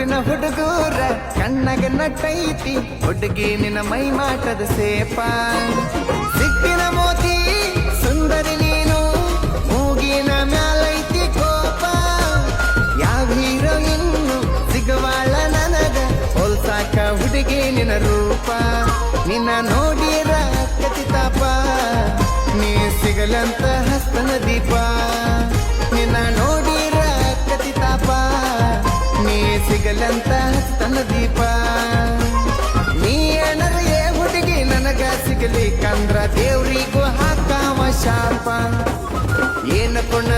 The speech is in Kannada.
ಉಡುಪಿನ ಹುಡುಗೂರ ಕಣ್ಣಗ ನಟ್ಟೈತಿ ಹುಡುಗಿ ನಿನ್ನ ಮೈ ಮಾಟದ ಸೇಪ ಸಿಕ್ಕಿನ ಮೋತಿ ಸುಂದರಿ ನೀನು ಮೂಗಿನ ಮ್ಯಾಲೈತಿ ಕೋಪ ಯಾವ ಹೀರೋ ಇನ್ನು ಸಿಗವಾಳ ನನಗ ಹೋಲ್ಸಾಕ ಹುಡುಗಿ ನಿನ್ನ ರೂಪ ನಿನ್ನ ನೋಡಿರ ಕತಿತಾಪ ನೀ ಸಿಗಲಂತ ಹಸ್ತನ ದೀಪ ನಿನ್ನ ನೋಡಿರ ಕತಿತಾಪ ನೀ ಸಿಗಲಂತ ಹಸ್ತನ ದೀಪ ನೀ ಏನರೇ ಹುಡುಗಿ ನನಗ ಸಿಗಲಿಕ್ಕಂದ್ರ ದೇವ್ರಿಗೂ ಹಾಕಾವ ಶಾಪ ಏನ ಕೊಣ್ಣ